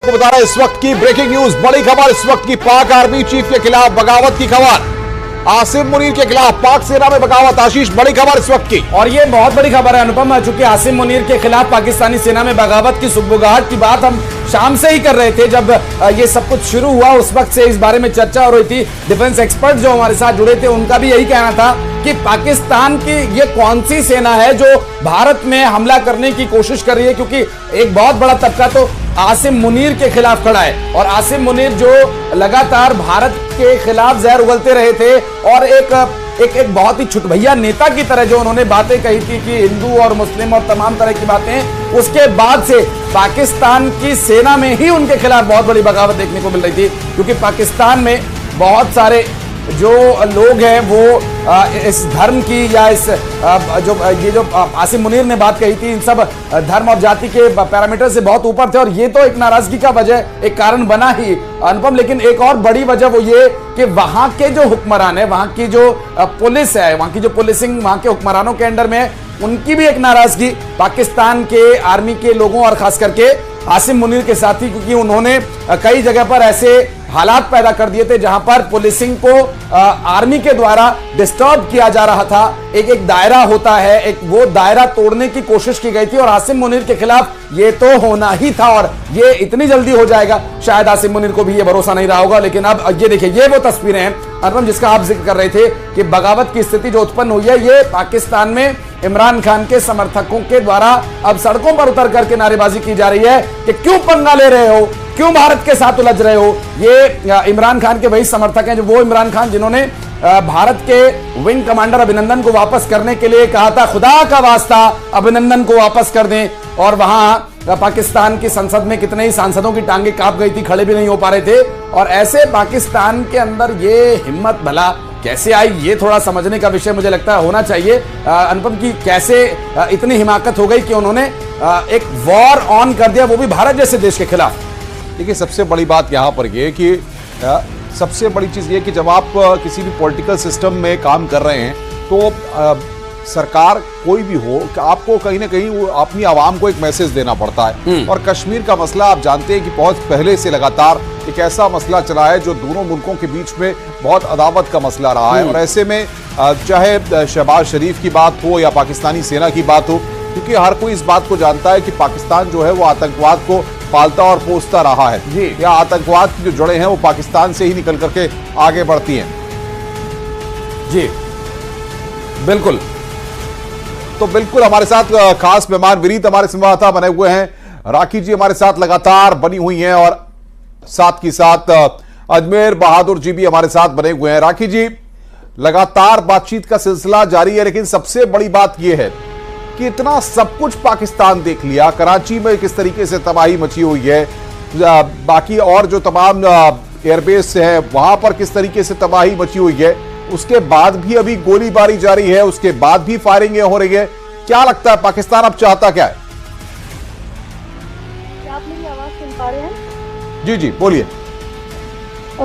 को बता रहा है इस वक्त की ब्रेकिंग न्यूज, बड़ी खबर इस वक्त की। पाक आर्मी चीफ के खिलाफ बगावत की खबर, आसिम मुनीर के खिलाफ पाक सेना में बगावत। आशीष, बड़ी खबर इस वक्त की। और ये बहुत बड़ी खबर है अनुपम, चूंकि आसिम मुनीर के खिलाफ पाकिस्तानी सेना में बगावत की सुगबुगाहट की बात हम शाम से ही कर रहे थे। जब ये सब कुछ शुरू हुआ उस वक्त से इस बारे में चर्चा हो रही थी। डिफेंस एक्सपर्ट जो हमारे साथ जुड़े थे उनका भी यही कहना था कि पाकिस्तान की ये कौन सी सेना है जो भारत में हमला करने की कोशिश कर रही है, क्योंकि एक बहुत बड़ा तबका तो आसिम मुनीर के खिलाफ खड़ा है। और आसिम मुनीर जो लगातार भारत के खिलाफ जहर उगलते रहे थे और एक बहुत ही छुटभैया नेता की तरह जो उन्होंने बातें कही थी कि हिंदू और मुस्लिम और तमाम तरह की बातें, उसके बाद से पाकिस्तान की सेना में ही उनके खिलाफ बहुत बड़ी बगावत देखने को मिल रही थी। क्योंकि पाकिस्तान में बहुत सारे जो लोग हैं वो इस धर्म की या इस जो आसिम मुनीर ने बात कही थी, इन सब धर्म और जाति के पैरामीटर से बहुत ऊपर थे। और ये तो एक नाराजगी का वजह, एक कारण बना ही अनुपम। लेकिन एक और बड़ी वजह वो ये कि वहां के जो हुक्मरान है, वहां की जो पुलिस है, वहां की जो पुलिसिंग वहां के हुक्मरानों के अंडर में, उनकी भी एक नाराजगी पाकिस्तान के आर्मी के लोगों और खास करके आसिम मुनीर के साथ ही। क्योंकि उन्होंने कई जगह पर ऐसे हालात पैदा कर दिए थे जहां पर पुलिसिंग को आर्मी के द्वारा डिस्टर्ब किया जा रहा था। एक दायरा होता है, एक वो दायरा तोड़ने की कोशिश की गई थी और आसिम मुनीर के खिलाफ ये तो होना ही था। और ये इतनी जल्दी हो जाएगा शायद आसिम मुनीर को भी ये भरोसा नहीं रहा होगा। लेकिन अब ये देखिए, ये वो तस्वीरें हैं अनुपम जिसका आप जिक्र कर रहे थे कि बगावत की स्थिति जो उत्पन्न हुई है, ये पाकिस्तान में इमरान खान के समर्थकों के द्वारा अब सड़कों पर उतर करके नारेबाजी की जा रही है कि क्यों पंगा ले रहे हो, क्यों भारत के साथ उलझ रहे हो। ये इमरान खान के वही समर्थक हैं, जो वो इमरान खान जिन्होंने भारत के विंग कमांडर अभिनंदन को वापस करने के लिए कहा था, खुदा का वास्ता अभिनंदन को वापस कर दें। और वहां पाकिस्तान की संसद में कितने ही सांसदों की टांगे कांप गई थी, खड़े भी नहीं हो पा रहे थे। और ऐसे पाकिस्तान के अंदर ये हिम्मत भला कैसे आई, ये थोड़ा समझने का विषय मुझे लगता है होना चाहिए अनुपम, की कैसे इतनी हिमाकत हो गई कि उन्होंने एक वॉर ऑन कर दिया, वो भी भारत जैसे देश के खिलाफ। देखिए, सबसे बड़ी बात यहाँ पर ये कि सबसे बड़ी चीज़ ये कि जब आप किसी भी पॉलिटिकल सिस्टम में काम कर रहे हैं तो सरकार कोई भी हो, आपको कहीं ना कहीं वो अपनी आवाम को एक मैसेज देना पड़ता है। और कश्मीर का मसला आप जानते हैं कि बहुत पहले से लगातार एक ऐसा मसला चला है जो दोनों मुल्कों के बीच में बहुत अदावत का मसला रहा है। और ऐसे में चाहे शहबाज शरीफ की बात हो या पाकिस्तानी सेना की बात हो, क्योंकि हर कोई इस बात को जानता है कि पाकिस्तान जो है वो आतंकवाद को पालता और पोसता रहा है, या आतंकवाद की जो जड़ें हैं वो पाकिस्तान से ही निकल करके आगे बढ़ती हैं। जी बिल्कुल। तो बिल्कुल हमारे साथ खास मेहमान विनीत हमारे संवाददाता बने हुए हैं, राखी जी हमारे साथ लगातार बनी हुई हैं और साथ ही साथ अजमेर बहादुर जी भी हमारे साथ बने हुए हैं। राखी जी, लगातार बातचीत का सिलसिला जारी है, लेकिन सबसे बड़ी बात यह है कि इतना सब कुछ पाकिस्तान देख लिया, कराची में किस तरीके से तबाही मची हुई है, बाकी और जो तमाम एयरबेस है वहां पर किस तरीके से तबाही मची हुई है, उसके बाद भी अभी गोलीबारी जारी है, उसके बाद भी फायरिंग हो रही है। क्या लगता है पाकिस्तान अब चाहता क्या है? क्या आप मेरी आवाज सुन पा रहे हैं? जी जी बोलिए।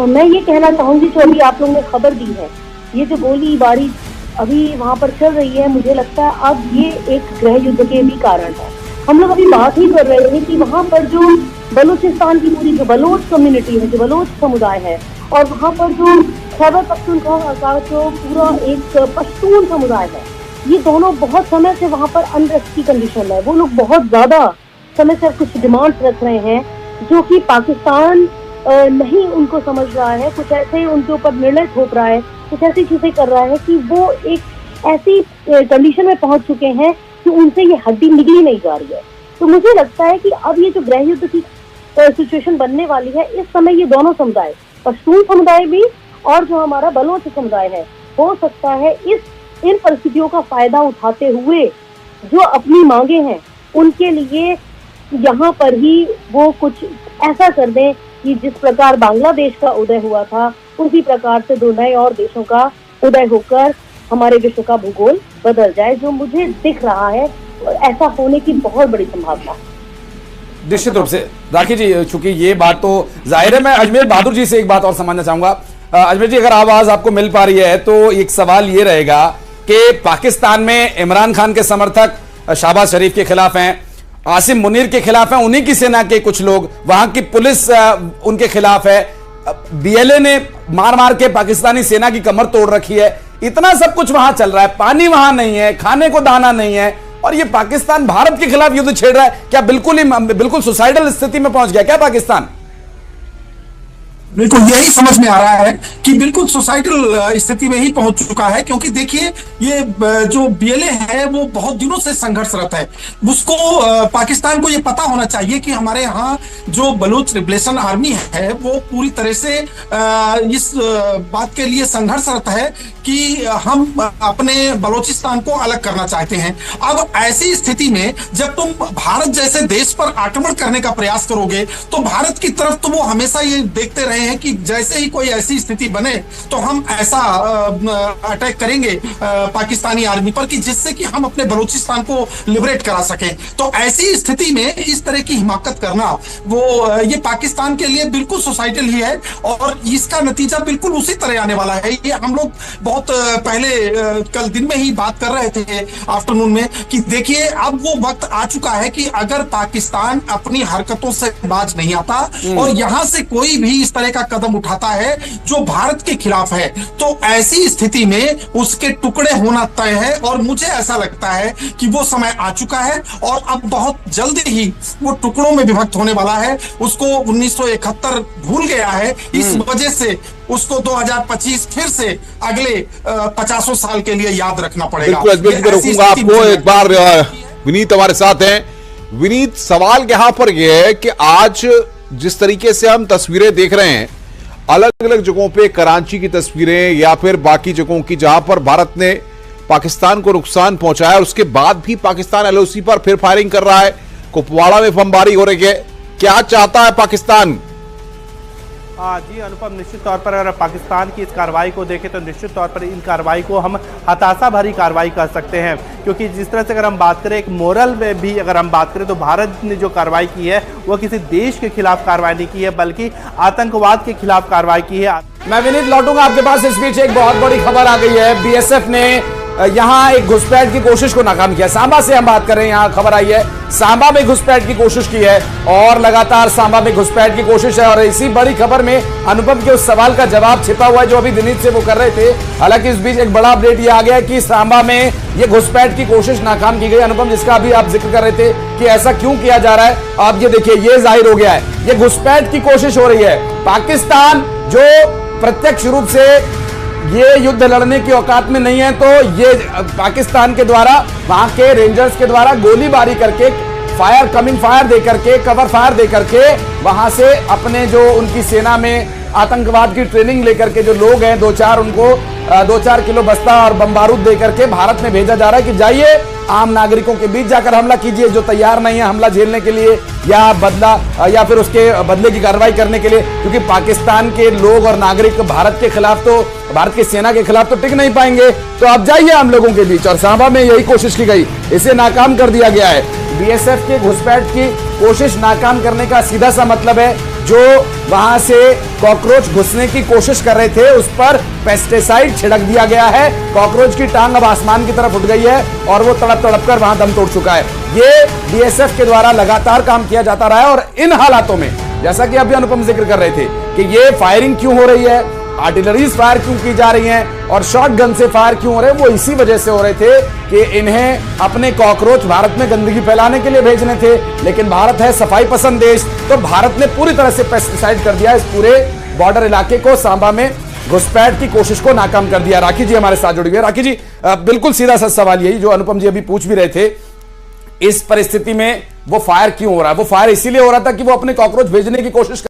मैं ये कहना चाहूंगी जो अभी आप लोगों ने खबर दी है, ये जो गोलीबारी अभी वहाँ पर चल रही है, मुझे लगता है अब ये एक गृह युद्ध के भी कारण है। हम लोग अभी बात ही कर रहे हैं कि वहाँ पर जो बलूचिस्तान की पूरी जो बलोच कम्युनिटी है, जो बलोच समुदाय है, और वहाँ पर जो खैबर पख्तूनख्वा का जो पूरा एक पश्तून समुदाय है, ये दोनों बहुत समय से वहाँ पर अनरेस्ट की कंडीशन है। वो लोग बहुत ज्यादा समय से कुछ डिमांड्स रख रहे हैं जो कि पाकिस्तान नहीं उनको समझ रहा है, कुछ ऐसे उनके ऊपर निर्णय थोप रहा है, कुछ ऐसी चीजें कर रहा है कि वो एक ऐसी कंडीशन में पहुंच चुके हैं कि उनसे ये हड्डी निकली नहीं जा रही है। तो मुझे लगता है कि अब ये जो गृह युद्ध की सिचुएशन बनने वाली है, इस समय ये दोनों समुदाय, पश्तून समुदाय भी और जो हमारा बलोच समुदाय है, हो सकता है इन परिस्थितियों का फायदा उठाते हुए जो अपनी मांगे हैं उनके लिए यहाँ पर ही वो कुछ ऐसा कर दें कि जिस प्रकार बांग्लादेश का उदय हुआ था, उसी प्रकार से दो नए और देशों का उदय होकर हमारे विश्व का भूगोल बदल जाए, जो मुझे दिख रहा है। और ऐसा होने की बहुत बड़ी संभावना है निश्चित रूप से। राखी जी, चूंकि ये बात तो जाहिर है, मैं अजमेर बहादुर जी से एक बात और समझना चाहूंगा। अजमेर जी, अगर आवाज आपको मिल पा रही है तो एक सवाल ये रहेगा कि पाकिस्तान में इमरान खान के समर्थक शहबाज शरीफ के खिलाफ हैं, आसिम मुनीर के खिलाफ है, उन्हीं की सेना के कुछ लोग, वहां की पुलिस उनके खिलाफ है, बीएलए ने मार मार के पाकिस्तानी सेना की कमर तोड़ रखी है। इतना सब कुछ वहां चल रहा है, पानी वहां नहीं है, खाने को दाना नहीं है, और ये पाकिस्तान भारत के खिलाफ युद्ध छेड़ रहा है। क्या बिल्कुल सुसाइडल स्थिति में पहुंच गया क्या पाकिस्तान? बिल्कुल यही समझ में आ रहा है कि बिल्कुल सुसाइडल स्थिति में ही पहुंच चुका है, क्योंकि देखिए ये जो बीएलए है वो बहुत दिनों से संघर्षरत है। उसको पाकिस्तान को ये पता होना चाहिए कि हमारे यहाँ जो बलूच लिबरेशन आर्मी है वो पूरी तरह से इस बात के लिए संघर्षरत है कि हम अपने बलूचिस्तान को अलग करना चाहते हैं। अब ऐसी स्थिति में जब तुम भारत जैसे देश पर आक्रमण करने का प्रयास करोगे तो भारत की तरफ तो वो हमेशा ये देखते रहे हैं कि जैसे ही कोई ऐसी स्थिति बने तो हम ऐसा अटैक करेंगे पाकिस्तानी आर्मी पर कि जिससे कि हम अपने बलूचिस्तान को लिबरेट करा सकें। तो ऐसी स्थिति में इस तरह की हिमाकत करना वो ये पाकिस्तान के लिए बिल्कुल सुसाइडल ही है, और इसका नतीजा बिल्कुल उसी तरह आने वाला है। ये हम लोग बहुत पहले कल दिन में ही बात कर रहे थे आफ्टरनून में कि देखिए अब वो वक्त आ चुका है कि अगर पाकिस्तान अपनी हरकतों से बाज नहीं आता और यहां से कोई भी इस तरह का कदम उठाता है जो भारत के खिलाफ है, तो ऐसी स्थिति में उसके टुकड़े होना तय है। और मुझे ऐसा लगता है कि वो समय आ चुका है और अब बहुत जल्दी ही वो टुकड़ों में विभक्त होने वाला है। उसको 1971 भूल गया है, इस वजह से उसको 2025 फिर से अगले 50 साल के लिए याद रखना पड़ेगा। बिल्कुल रोकूंगा आपको एक बार। विनीत हमारे साथ हैं। विनीत, सवाल यहां पर यह है कि आज जिस तरीके से हम तस्वीरें देख रहे हैं अलग अलग जगहों पे, कराची की तस्वीरें या फिर बाकी जगहों की जहां पर भारत ने पाकिस्तान को नुकसान पहुंचाया, उसके बाद भी पाकिस्तान एलओसी पर फिर फायरिंग कर रहा है, कुपवाड़ा में बमबारी हो रही है। क्या चाहता है पाकिस्तान? जी अनुपम, निश्चित तौर पर अगर पाकिस्तान की इस कार्रवाई को देखें तो निश्चित तौर पर इन कार्रवाई को हम हताशा भरी कार्रवाई कर सकते हैं, क्योंकि जिस तरह से अगर हम बात करें एक मोरल में भी अगर हम बात करें तो भारत ने जो कार्रवाई की है वो किसी देश के खिलाफ कार्रवाई नहीं की है बल्कि आतंकवाद के खिलाफ कार्रवाई की है। मैं विनीत लौटूंगा आपके पास। इस बीच एक बहुत बड़ी खबर आ गई है, बीएसएफ ने यहां एक घुसपैठ की कोशिश को नाकाम किया। सांबा से हम बात कर रहे हैं, यहां खबर आई है सांबा में घुसपैठ की कोशिश की है और लगातार सांबा में घुसपैठ की कोशिश है। और इसी बड़ी खबर में अनुपम के उस सवाल का जवाब छिपा हुआ है जो अभी विनीत से वो कर रहे थे। हालांकि इस बीच एक बड़ा अपडेट ये आ गया कि सांबा में ये घुसपैठ की कोशिश नाकाम की गई। अनुपम, जिसका अभी आप जिक्र कर रहे थे कि ऐसा क्यों किया जा रहा है, आप ये देखिए ये जाहिर हो गया है, ये घुसपैठ की कोशिश हो रही है। पाकिस्तान जो प्रत्यक्ष रूप से ये युद्ध लड़ने की औकात में नहीं है, तो ये पाकिस्तान के द्वारा वहां के रेंजर्स के द्वारा गोलीबारी करके फायर कमिंग फायर दे करके कवर फायर दे करके वहां से अपने जो उनकी सेना में आतंकवाद की ट्रेनिंग लेकर के जो लोग हैं उनको 2-4 किलो बस्ता और बम बारूद दे करके भारत में भेजा जा रहा है कि जाइए आम नागरिकों के बीच जाकर हमला कीजिए, जो तैयार नहीं है हमला झेलने के लिए या बदला या फिर उसके बदले की कार्रवाई करने के लिए। क्योंकि पाकिस्तान के लोग और नागरिक भारत के खिलाफ तो भारत की सेना के खिलाफ तो टिक नहीं पाएंगे, तो अब जाइए आम लोगों के बीच। और सांबा में यही कोशिश की गई, इसे नाकाम कर दिया गया है। बीएसएफ के घुसपैठ की कोशिश नाकाम करने का सीधा सा मतलब है जो वहां से कॉकरोच घुसने की कोशिश कर रहे थे उस पर पेस्टिसाइड छिड़क दिया गया है। कॉकरोच की टांग अब आसमान की तरफ उठ गई है और वो तड़प तड़प कर वहां दम तोड़ चुका है। ये बीएसएफ के द्वारा लगातार काम किया जाता रहा है। और इन हालातों में जैसा कि अभी अनुपम जिक्र कर रहे थे कि ये फायरिंग क्यों हो रही है, आर्टिलरीज फायर क्यों की जा रही हैं और शॉट गन से फायर क्यों हो रहे हैं, वो इसी वजह से हो रहे थे कि इन्हें अपने कॉकरोच भारत में गंदगी फैलाने के लिए भेजने थे। लेकिन भारत है सफाई पसंद देश, तो भारत ने पूरी तरह से पेस्टिसाइड कर दिया इस पूरे बॉर्डर इलाके को। सांबा में घुसपैठ की कोशिश को नाकाम कर दिया। राखी जी हमारे साथ जुड़ी हुई है। राखी जी, बिल्कुल सीधा सा सवाल यही जो अनुपम जी अभी पूछ भी रहे थे, इस परिस्थिति में वो फायर क्यों हो रहा है? वो फायर इसीलिए हो रहा था कि वो अपने कॉकरोच भेजने की कोशिश